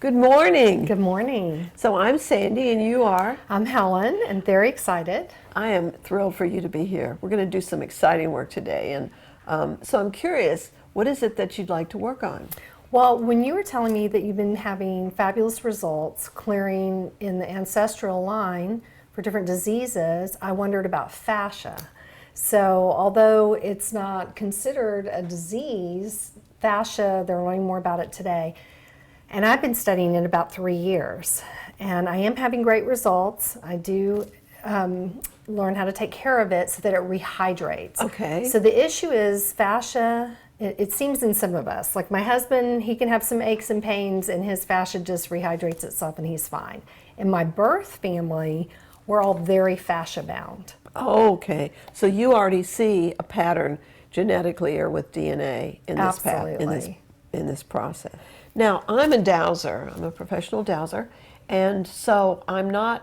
Good morning. Good morning. So I'm Sandy and you are? I'm Helen and very excited. I am thrilled for you to be here. We're going to do some exciting work today. And so I'm curious, what is it that you'd like to work on? Well, when you were telling me that you've been having fabulous results clearing in the ancestral line for different diseases, I wondered about fascia. So although it's not considered a disease, fascia, they're learning more about it today. And I've been studying it about 3 years. And I am having great results. I do learn how to take care of it so that it rehydrates. Okay. So the issue is fascia, it seems in some of us. Like my husband, he can have some aches and pains and his fascia just rehydrates itself and he's fine. In my birth family, we're all very fascia bound. Okay. So you already see a pattern genetically or with DNA in this Absolutely. in this process. Now, I'm a dowser. I'm a professional dowser. And so I'm not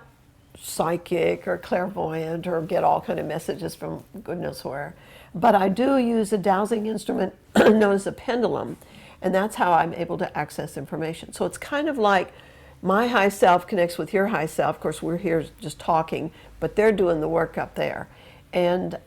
psychic or clairvoyant or get all kind of messages from goodness where. But I do use a dowsing instrument known as a pendulum, and that's how I'm able to access information. So it's kind of like my high self connects with your high self. Of course, we're here just talking, but they're doing the work up there. And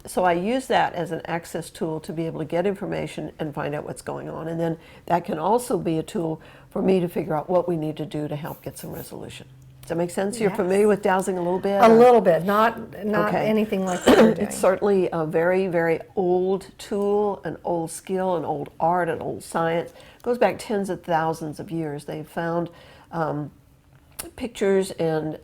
so I use that as an access tool to be able to get information and find out what's going on. And then that can also be a tool for me to figure out what we need to do to help get some resolution. Does that make sense? You're Yes. familiar with dowsing a little bit? A little bit, not Okay. anything like what you're doing. It's certainly a very, very old tool, an old skill, an old art, an old science. It goes back tens of thousands of years. They've found pictures and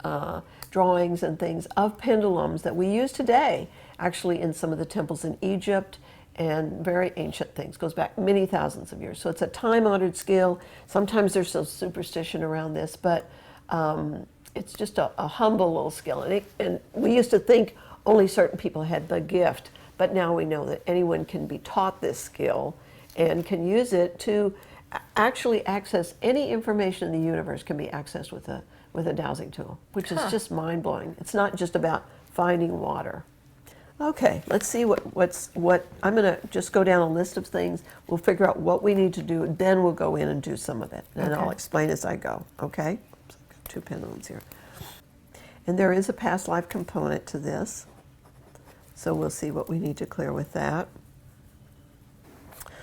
drawings and things of pendulums that we use today, actually in some of the temples in Egypt, and very ancient things. Goes back many thousands of years. So it's a time-honored skill. Sometimes there's some superstition around this, but it's just a humble little skill. And we used to think only certain people had the gift, but now we know that anyone can be taught this skill and can use it to actually access any information in the universe can be accessed with a dowsing tool, which is just mind-blowing. It's not just about finding water. Okay, let's see what I'm going to just go down a list of things. We'll figure out what we need to do, then we'll go in and do some of it. And Okay. I'll explain as I go, okay? So I've got 2 pendulums here. And there is a past life component to this, so we'll see what we need to clear with that.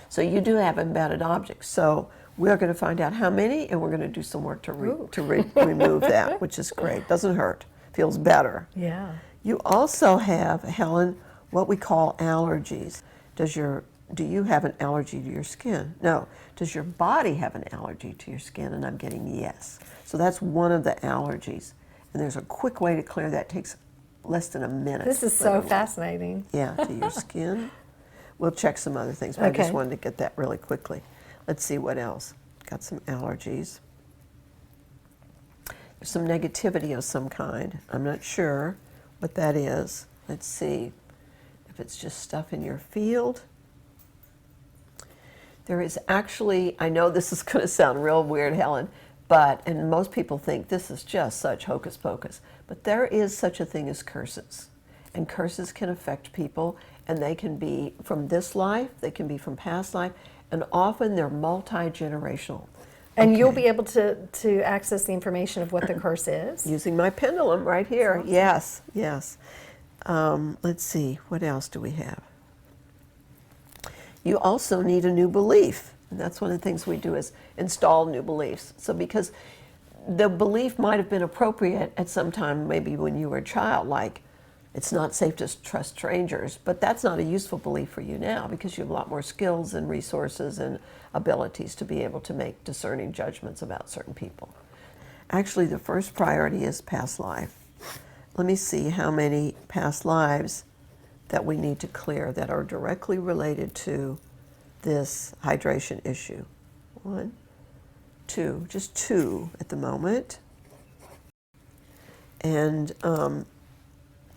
So you do have embedded objects. So we're going to find out how many, and we're going to do some work to remove that, which is great. Doesn't hurt. Feels better. Yeah. You also have, Helen, what we call allergies. Do you have an allergy to your skin? No. Does your body have an allergy to your skin? And I'm getting yes. So that's one of the allergies. And there's a quick way to clear that. It takes less than a minute. This is so fascinating. Yeah, to your skin. We'll check some other things, but I just Okay. wanted to get that really quickly. Let's see what else. Got some allergies. There's some negativity of some kind. I'm not sure what that is. Let's see if it's just stuff in your field. There is actually, I know this is going to sound real weird, Helen, and most people think this is just such hocus pocus, but there is such a thing as curses. And curses can affect people, and they can be from this life, they can be from past life, and often they're multi-generational. And Okay. you'll be able to access the information of what the curse is. Using my pendulum right here. Awesome. Yes, yes. Let's see, what else do we have? You also need a new belief. And that's one of the things we do is install new beliefs. So because the belief might have been appropriate at some time, maybe when you were a child, like it's not safe to trust strangers, but that's not a useful belief for you now because you have a lot more skills and resources and abilities to be able to make discerning judgments about certain people. Actually, the first priority is past life. Let me see how many past lives that we need to clear that are directly related to this hydration issue. 1, 2, just 2 at the moment. And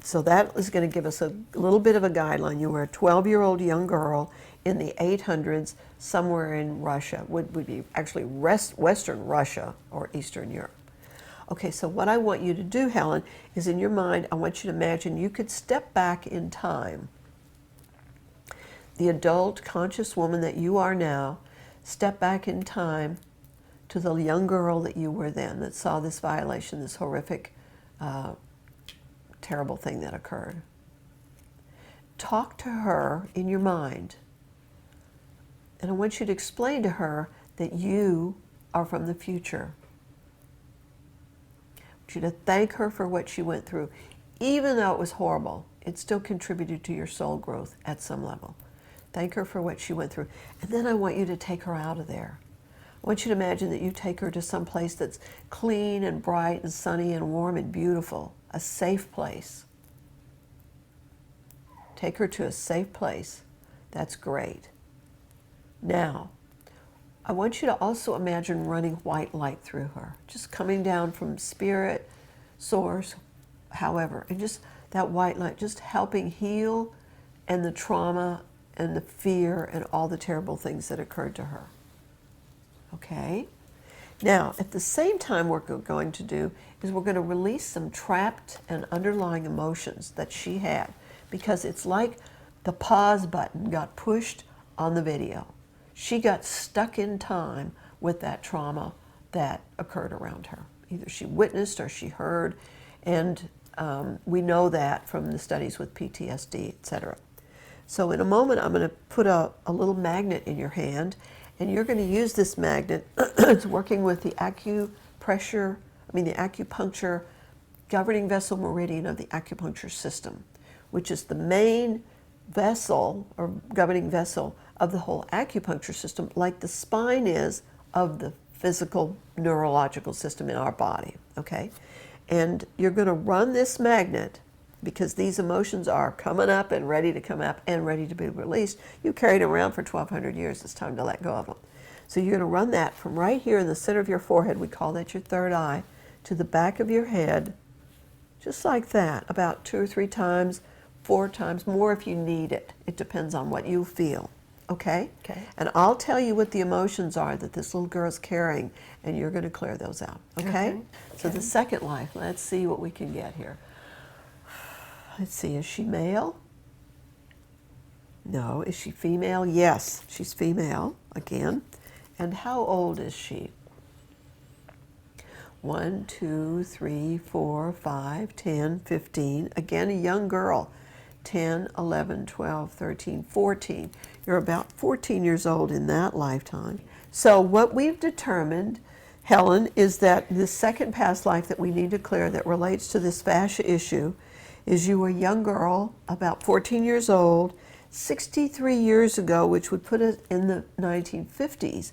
so that is going to give us a little bit of a guideline. You were a 12-year-old young girl in the 800s somewhere in Russia, would be actually Western Russia or Eastern Europe. Okay, so what I want you to do, Helen, is in your mind, I want you to imagine you could step back in time. The adult, conscious woman that you are now, step back in time to the young girl that you were then that saw this violation, this horrific, terrible thing that occurred. Talk to her in your mind. And I want you to explain to her that you are from the future. I want you to thank her for what she went through. Even though it was horrible, it still contributed to your soul growth at some level. Thank her for what she went through. And then I want you to take her out of there. I want you to imagine that you take her to some place that's clean and bright and sunny and warm and beautiful, a safe place. Take her to a safe place. That's great. Now, I want you to also imagine running white light through her, just coming down from spirit, source, however, and just that white light, just helping heal and the trauma and the fear and all the terrible things that occurred to her. Okay? Now, at the same time, what we're going to do is we're going to release some trapped and underlying emotions that she had, because it's like the pause button got pushed on the video. She got stuck in time with that trauma that occurred around her. Either she witnessed or she heard, and we know that from the studies with PTSD, etc. So in a moment, I'm going to put a little magnet in your hand, and you're going to use this magnet. It's working with the acupuncture governing vessel meridian of the acupuncture system, which is the main vessel or governing vessel of the whole acupuncture system, like the spine is of the physical neurological system in our body, okay? And you're going to run this magnet, because these emotions are coming up and ready to come up and ready to be released. You carried them around for 1,200 years. It's time to let go of them. So you're going to run that from right here in the center of your forehead, we call that your third eye, to the back of your head, just like that, about 2 or 3 times, 4 times, more if you need it. It depends on what you feel, okay? Okay. And I'll tell you what the emotions are that this little girl's carrying, and you're going to clear those out, okay? So the second life, let's see what we can get here. Let's see, is she male? No. Is she female? Yes, she's female, again. And how old is she? 1, 2, 3, 4, 5, 10, 15. Again, a young girl. 10, 11, 12, 13, 14. You're about 14 years old in that lifetime. So what we've determined, Helen, is that the second past life that we need to clear that relates to this fascia issue is you were a young girl, about 14 years old, 63 years ago, which would put us in the 1950s,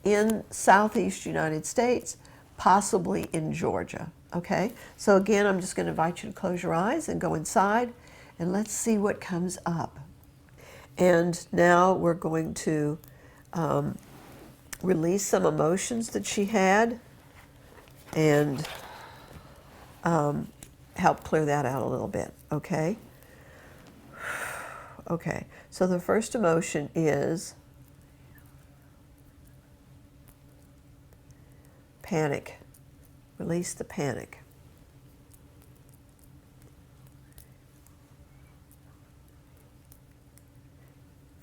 in southeast United States, possibly in Georgia, okay? So again, I'm just going to invite you to close your eyes and go inside, and let's see what comes up. And now we're going to release some emotions that she had and help clear that out a little bit, okay? Okay, so the first emotion is panic. Release the panic.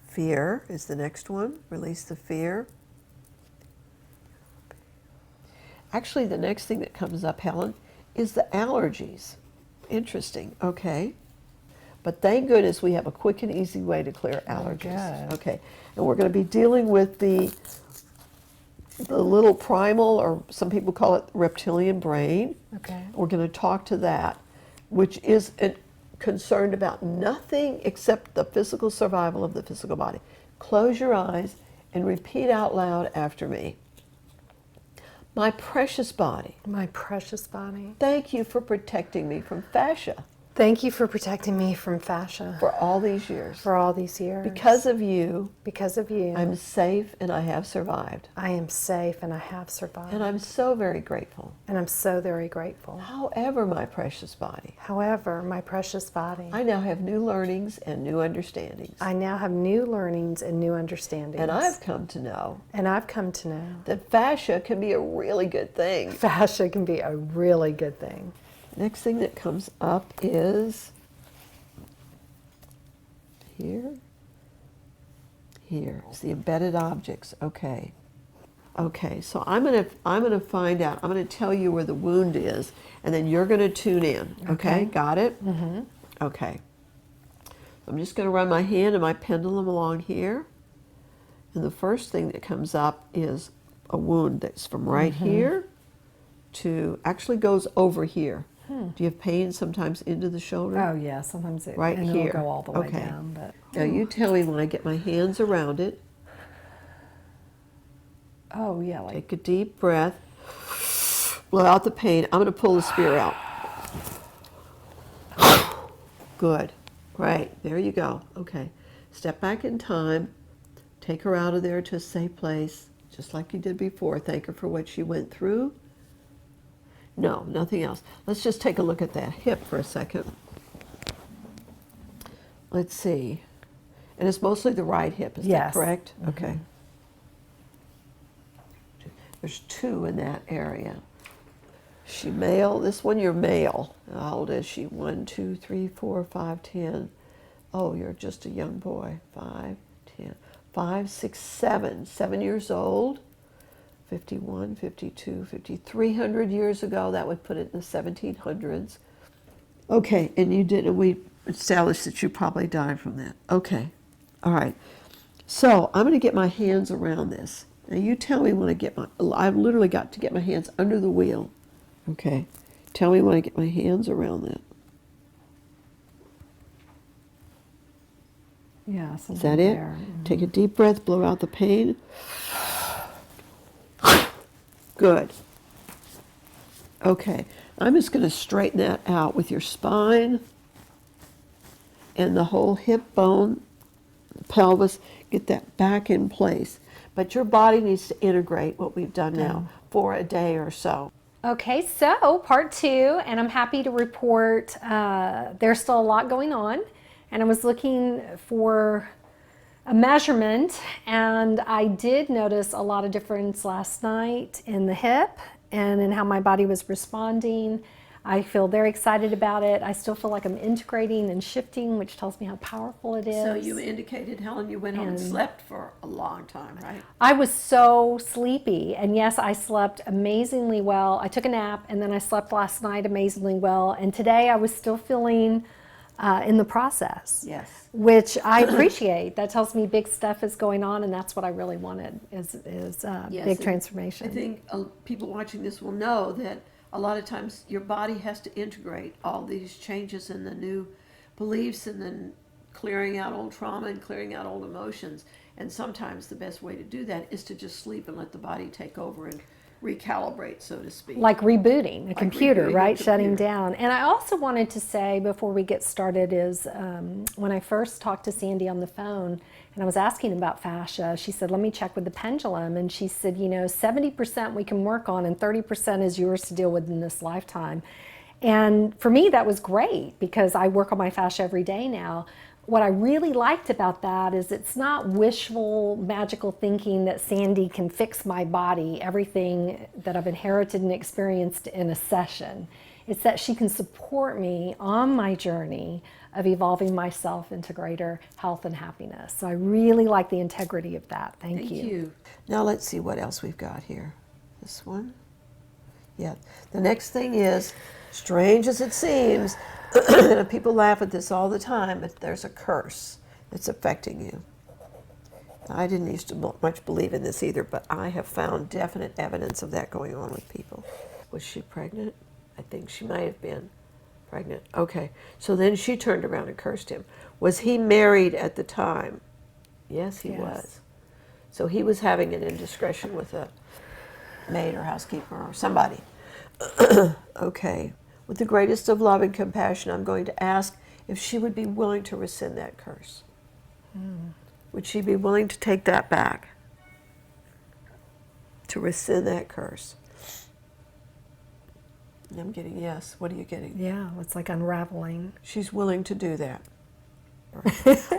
Fear is the next one. Release the fear. Actually, the next thing that comes up, Helen, is the allergies. Interesting, okay. But thank goodness we have a quick and easy way to clear allergies. Good. Okay, and we're going to be dealing with the little primal, or some people call it reptilian brain. Okay. We're going to talk to that, which is concerned about nothing except the physical survival of the physical body. Close your eyes and repeat out loud after me. My precious body, My precious body. thank you for protecting me from fascia Thank you for protecting me from fascia for all these years. for all these years. Because of you, Because of you, I'm safe and I have survived. I am safe and I have survived. And I'm so very grateful. And I'm so very grateful. However, my precious body, However, my precious body, I now have new learnings and new understandings. I now have new learnings and new understandings. And I've come to know that fascia can be a really good thing. fascia can be a really good thing. Next thing that comes up is here. Here. It's the embedded objects. Okay. Okay, so I'm gonna find out. I'm gonna tell you where the wound is, and then you're gonna tune in. Okay, got it? Mm-hmm. Okay. I'm just gonna run my hand and my pendulum along here, and the first thing that comes up is a wound that's from right here to actually goes over here. Do you have pain sometimes into the shoulder? Oh yeah, sometimes it Right and here. it'll go all the way Okay. down. But Now you tell me when I get my hands around it. oh yeah, like Take a deep breath. Blow out the pain. I'm going to pull the spear out. Good. Right. There you go. Okay. Step back in time. Take her out of there to a safe place, just like you did before. Thank her for what she went through. No, nothing else. Let's just take a look at that hip for a second. Let's see. And it's mostly the right hip, is that Yes. correct? Okay. There's 2 in that area. She male? This one you're male. How old is she? 1, 2, 3, 4, 5, 10. Oh, you're just a young boy. 5, 10. 5, 6, 7. 7 years old. 51, 52, 300 years ago. That would put it in the 1700s. Okay, and you did, and we established that you probably died from that. Okay, all right. So I'm going to get my hands around this. Now you tell me when I get I've literally got to get my hands under the wheel. Okay, tell me when I get my hands around that. yeah, Is something that it? there. Take a deep breath, blow out the pain. Good. Okay, I'm just going to straighten that out with your spine and the whole hip bone, the pelvis, get that back in place. But your body needs to integrate what we've done now for a day or so. Okay, so part 2, and I'm happy to report there's still a lot going on, and I was looking for a measurement, and I did notice a lot of difference last night in the hip and in how my body was responding. I feel very excited about it. I still feel like I'm integrating and shifting, which tells me how powerful it is. So you indicated, Helen, you went home and slept for a long time, right? I was so sleepy, and yes, I slept amazingly well. I took a nap, and then I slept last night amazingly well, and today I was still feeling in the process. Yes. Which I appreciate. That tells me big stuff is going on, and that's what I really wanted, is Yes, big and transformation. I think people watching this will know that a lot of times your body has to integrate all these changes and the new beliefs, and then clearing out old trauma and clearing out old emotions. And sometimes the best way to do that is to just sleep and let the body take over and recalibrate, so to speak. Like rebooting a computer, rebooting a right? Shutting computer. down. And I also wanted to say before we get started is when I first talked to Sandee on the phone and I was asking about fascia, she said, let me check with the pendulum. And she said, 70% we can work on and 30% is yours to deal with in this lifetime. And for me, that was great because I work on my fascia every day now. What I really liked about that is it's not wishful, magical thinking that Sandee can fix my body, everything that I've inherited and experienced in a session. It's that she can support me on my journey of evolving myself into greater health and happiness. So I really like the integrity of that. Thank you. Now let's see what else we've got here. This one. Yeah. The next thing is, strange as it seems, and people laugh at this all the time, but there's a curse that's affecting you. I didn't used to much believe in this either, but I have found definite evidence of that going on with people. Was she pregnant? I think she might have been pregnant. Okay, so then she turned around and cursed him. Was he married at the time? Yes, he was. So he was having an indiscretion with a maid or housekeeper or somebody. Okay. With the greatest of love and compassion, I'm going to ask if she would be willing to rescind that curse. Would she be willing to take that back? To rescind that curse? I'm getting yes. What are you getting? Yeah, it's like unraveling. She's willing to do that.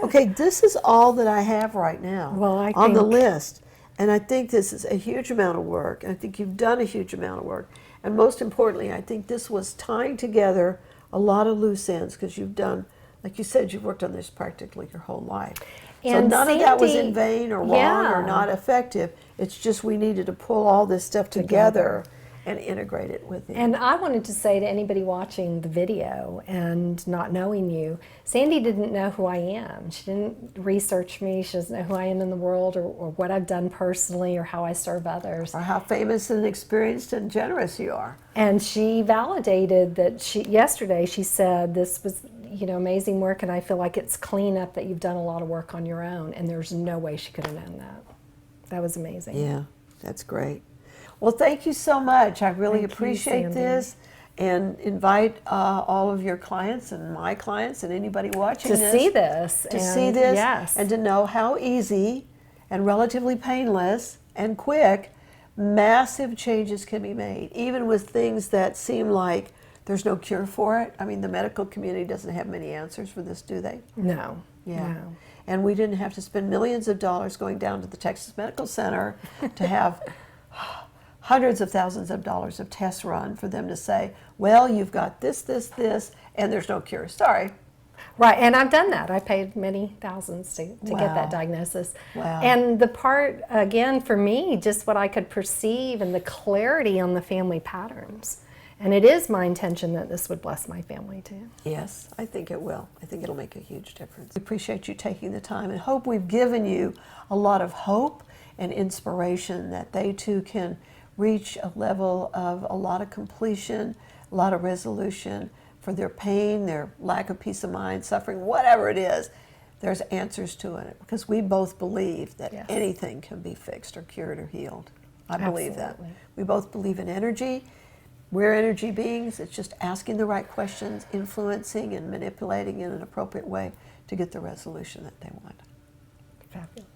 Okay, this is all that I have right now on the list. And I think this is a huge amount of work. I think you've done a huge amount of work. And most importantly, I think this was tying together a lot of loose ends because you've done, like you said, you've worked on this practically your whole life. So And none of that was Sandee- in vain or wrong or yeah. not effective. It's just we needed to pull all this stuff together and integrate it within. And I wanted to say to anybody watching the video and not knowing you, Sandee didn't know who I am. She didn't research me. She doesn't know who I am in the world or what I've done personally or how I serve others. Or how famous and experienced and generous you are. And she validated that yesterday she said this was, amazing work, and I feel like it's clean up that you've done a lot of work on your own, and there's no way she could have known that. That was amazing. Yeah, that's great. Well, thank you so much. I really Thank you, appreciate Sandee. this, and invite all of your clients and my clients and anybody watching To this see this. to see this Yes. and to know how easy and relatively painless and quick massive changes can be made, even with things that seem like there's no cure for it. I mean, the medical community doesn't have many answers for this, do they? No. Yeah. No. And we didn't have to spend millions of dollars going down to the Texas Medical Center to have hundreds of thousands of dollars of tests run for them to say, well, you've got this, this, this, and there's no cure. Sorry. Right, and I've done that. I paid many thousands to get Wow. that diagnosis. Wow. And the part, again, for me, just what I could perceive and the clarity on the family patterns. And it is my intention that this would bless my family too. Yes, I think it will. I think it'll make a huge difference. We appreciate you taking the time and hope we've given you a lot of hope and inspiration that they too can reach a level of a lot of completion, a lot of resolution for their pain, their lack of peace of mind, suffering, whatever it is. There's answers to it because we both believe that Yes. anything can be fixed or cured or healed. I believe that. Absolutely. We both believe in energy. We're energy beings. It's just asking the right questions, influencing and manipulating in an appropriate way to get the resolution that they want. Fabulous.